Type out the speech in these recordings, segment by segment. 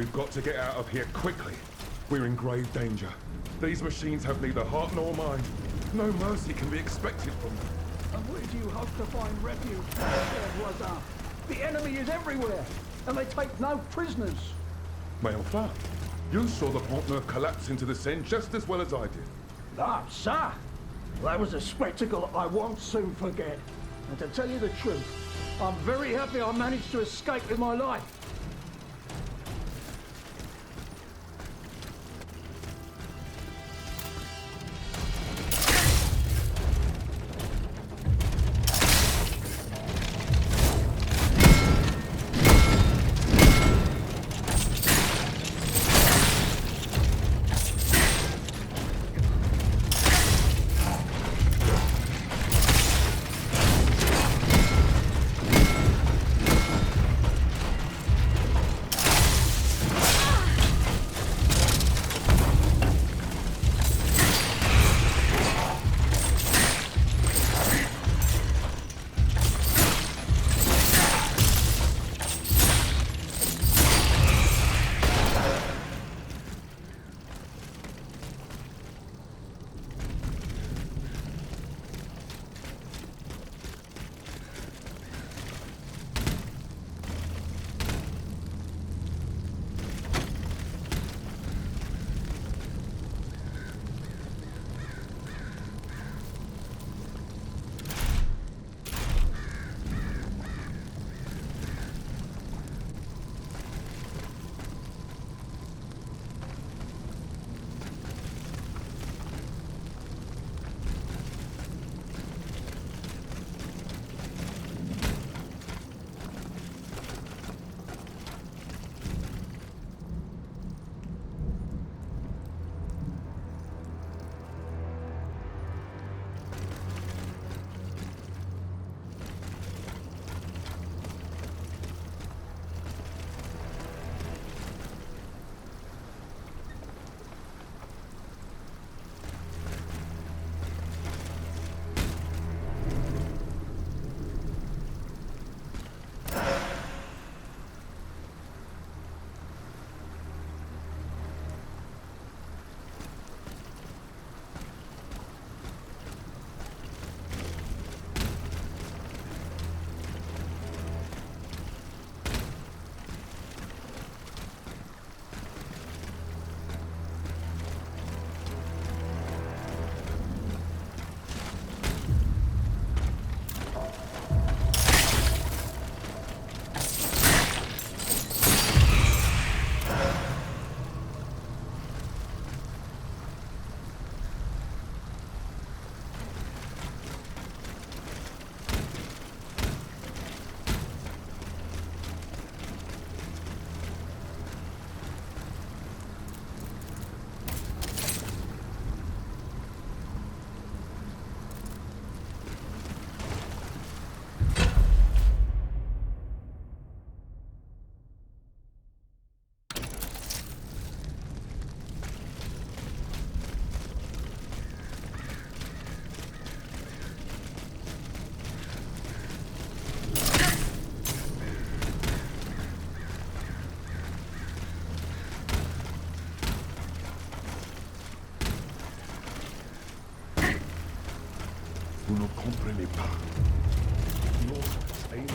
We've got to get out of here quickly. We're in grave danger. These machines have neither heart nor mind. No mercy can be expected from them. And where do you hope to find refuge, Voisin? The enemy is everywhere, and they take no prisoners. Mais enfin, you saw the Pont-Neuf collapse into the Seine just as well as I did. Ah, sir! That was a spectacle I won't soon forget. And to tell you the truth, I'm very happy I managed to escape with my life. Vous ne comprenez pas. Notre aim.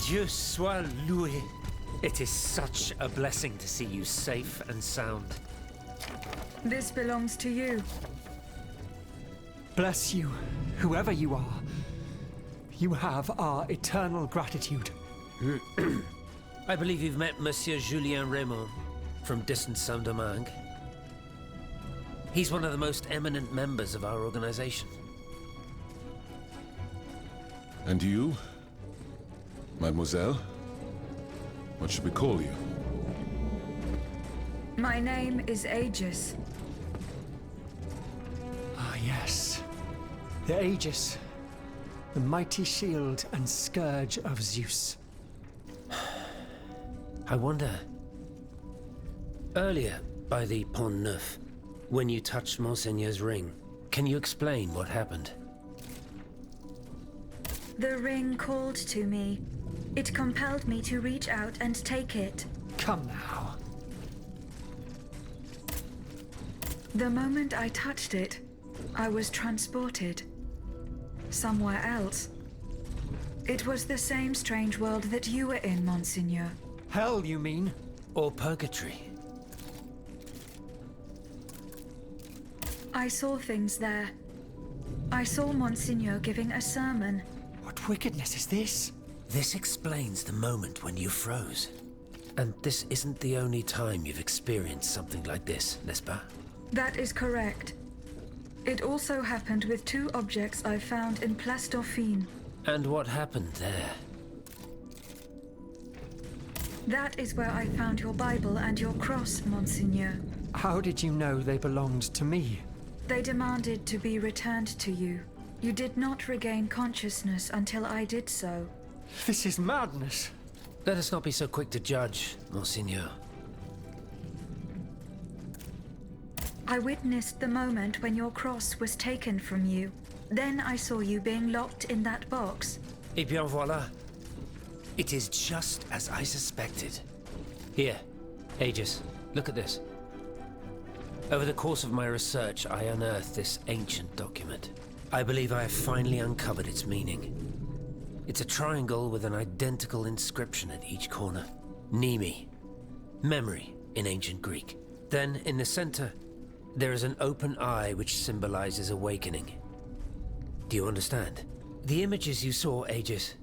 Dieu soit loué. It is such a blessing to see you safe and sound. This belongs to you. Bless you, whoever you are. You have our eternal gratitude. I believe you've met Monsieur Julien Raymond from distant Saint-Domingue. He's one of the most eminent members of our organization. And you? Mademoiselle? What should we call you? My name is Aegis. Ah, yes. The Aegis. The mighty shield and scourge of Zeus. I wonder... Earlier, by the Pont Neuf, when you touched Monseigneur's ring, can you explain what happened? The ring called to me. It compelled me to reach out and take it. Come now. The moment I touched it, I was transported. Somewhere else. It was the same strange world that you were in, Monseigneur. Hell, you mean? Or purgatory? I saw things there. I saw Monseigneur giving a sermon. What wickedness is this? This explains the moment when you froze. And this isn't the only time you've experienced something like this, n'est-ce pas? That is correct. It also happened with two objects I found in Place Dauphine. And what happened there? That is where I found your Bible and your cross, Monseigneur. How did you know they belonged to me? They demanded to be returned to you. You did not regain consciousness until I did so. This is madness. Let us not be so quick to judge, Monseigneur. I witnessed the moment when your cross was taken from you. Then I saw you being locked in that box. Eh bien voilà. It is just as I suspected. Here, Aegis, look at this. Over the course of my research, I unearthed this ancient document. I believe I have finally uncovered its meaning. It's a triangle with an identical inscription at each corner. Nemi, memory in ancient Greek. Then, in the center, there is an open eye which symbolizes awakening. Do you understand? The images you saw, Aegis,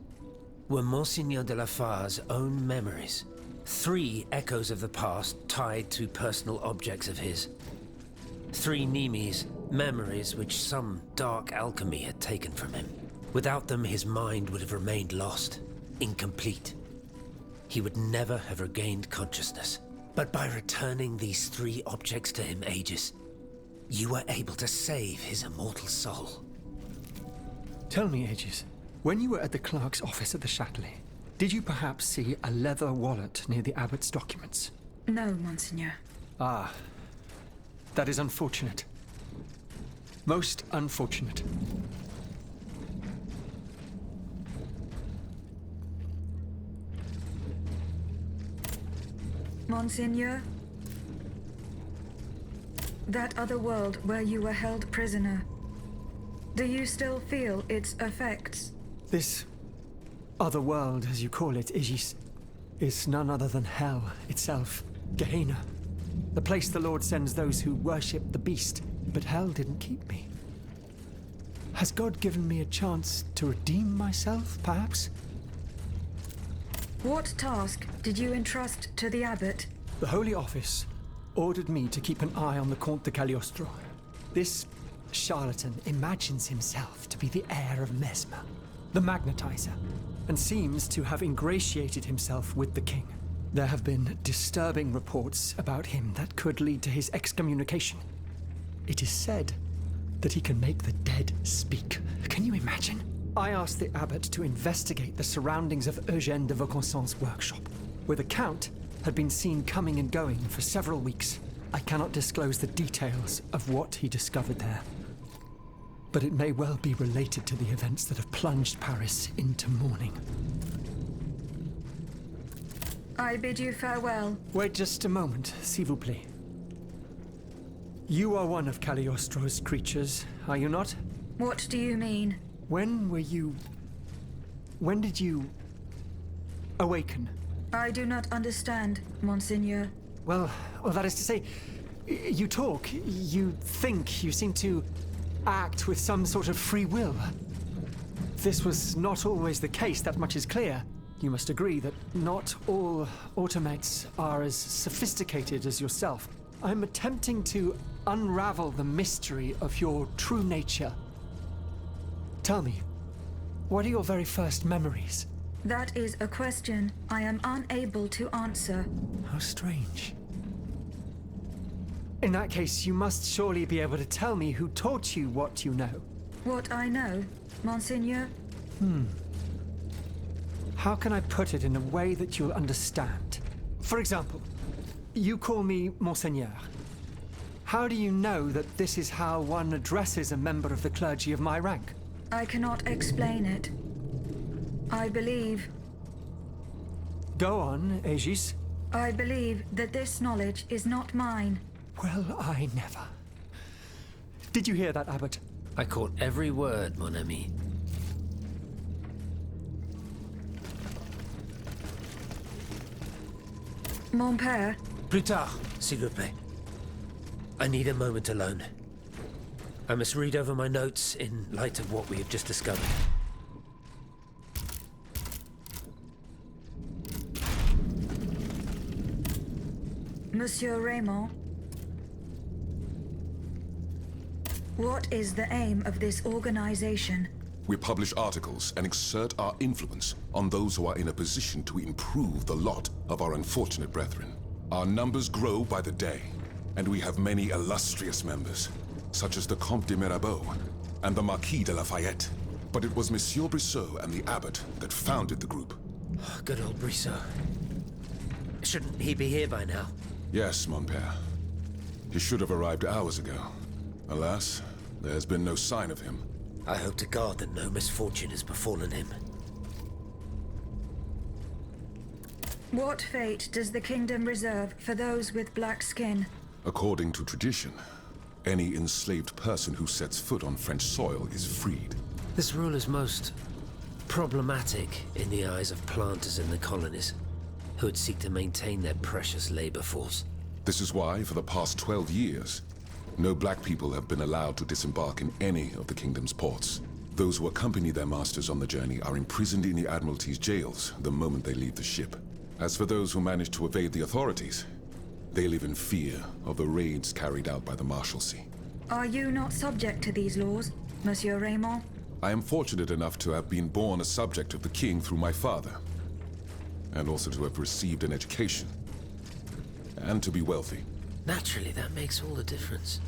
were Monseigneur de la Far's own memories. 3 echoes of the past tied to personal objects of his. 3 Nemes, memories which some dark alchemy had taken from him. Without them, his mind would have remained lost, incomplete. He would never have regained consciousness. But by returning these 3 objects to him, Aegis, you were able to save his immortal soul. Tell me, Aegis, when you were at the clerk's office at the Châtelet, did you perhaps see a leather wallet near the abbot's documents? No, Monseigneur. Ah, that is unfortunate. Most unfortunate. Monseigneur? That other world where you were held prisoner. Do you still feel its effects? This other world, as you call it, Aegis, is none other than hell itself. Gehenna. The place the Lord sends those who worship the beast. But hell didn't keep me. Has God given me a chance to redeem myself, perhaps? What task did you entrust to the abbot? The Holy Office ordered me to keep an eye on the Comte de Cagliostro. This charlatan imagines himself to be the heir of Mesmer, the magnetizer, and seems to have ingratiated himself with the king. There have been disturbing reports about him that could lead to his excommunication. It is said that he can make the dead speak. Can you imagine? I asked the abbot to investigate the surroundings of Eugène de Vaucanson's workshop, where the Count had been seen coming and going for several weeks. I cannot disclose the details of what he discovered there, but it may well be related to the events that have plunged Paris into mourning. I bid you farewell. Wait just a moment, s'il vous plaît. You are one of Cagliostro's creatures, are you not? What do you mean? When did you... awaken. I do not understand, Monseigneur. Well, that is to say, you talk, you think, you seem to act with some sort of free will. This was not always the case, that much is clear. You must agree that not all automates are as sophisticated as yourself. I'm attempting to unravel the mystery of your true nature. Tell me, what are your very first memories? That is a question I am unable to answer. How strange. In that case, you must surely be able to tell me who taught you what you know. What I know, Monseigneur? How can I put it in a way that you'll understand? For example, you call me Monseigneur. How do you know that this is how one addresses a member of the clergy of my rank? I cannot explain it. I believe... Go on, Aegis. I believe that this knowledge is not mine. Well, I never. Did you hear that, Abbot? I caught every word, mon ami. Mon père, Plus tard, s'il vous plaît. I need a moment alone. I must read over my notes in light of what we have just discovered. Monsieur Raymond. What is the aim of this organization? We publish articles and exert our influence on those who are in a position to improve the lot of our unfortunate brethren. Our numbers grow by the day, and we have many illustrious members, such as the Comte de Mirabeau and the Marquis de Lafayette. But it was Monsieur Brissot and the Abbot that founded the group. Good old Brissot. Shouldn't he be here by now? Yes, mon père. He should have arrived hours ago. Alas, there's been no sign of him. I hope to God that no misfortune has befallen him. What fate does the kingdom reserve for those with black skin? According to tradition, any enslaved person who sets foot on French soil is freed. This rule is most problematic in the eyes of planters in the colonies, who would seek to maintain their precious labor force. This is why, for the past 12 years, no black people have been allowed to disembark in any of the kingdom's ports. Those who accompany their masters on the journey are imprisoned in the Admiralty's jails the moment they leave the ship. As for those who manage to evade the authorities, they live in fear of the raids carried out by the Marshalsea. Are you not subject to these laws, Monsieur Raymond? I am fortunate enough to have been born a subject of the king through my father, and also to have received an education, and to be wealthy. Naturally, that makes all the difference.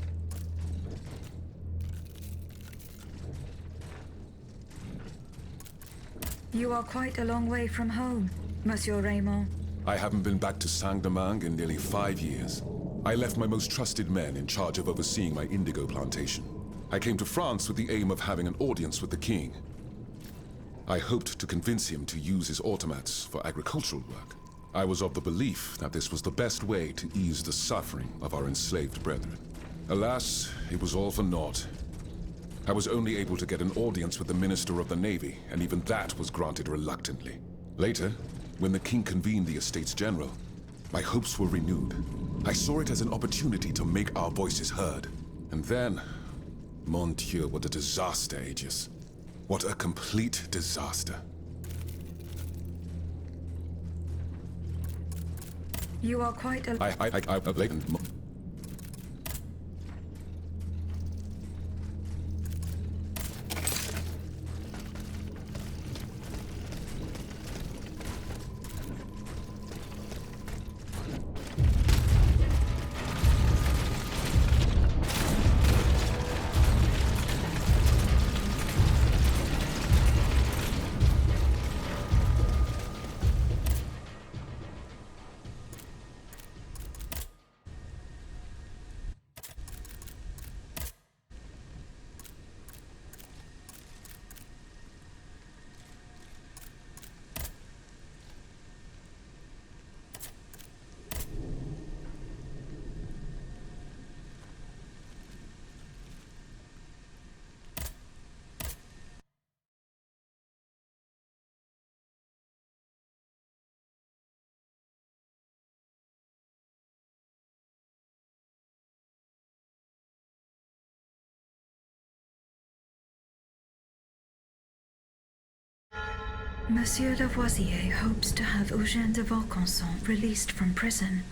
You are quite a long way from home, Monsieur Raymond. I haven't been back to Saint-Domingue in nearly 5 years. I left my most trusted men in charge of overseeing my indigo plantation. I came to France with the aim of having an audience with the king. I hoped to convince him to use his automats for agricultural work. I was of the belief that this was the best way to ease the suffering of our enslaved brethren. Alas, it was all for naught. I was only able to get an audience with the Minister of the Navy, and even that was granted reluctantly. Later, when the king convened the Estates General, my hopes were renewed. I saw it as an opportunity to make our voices heard. And then, mon Dieu, what a disaster, Aegis. What a complete disaster. You are quite a... Monsieur Lavoisier hopes to have Eugène de Vaucanson released from prison.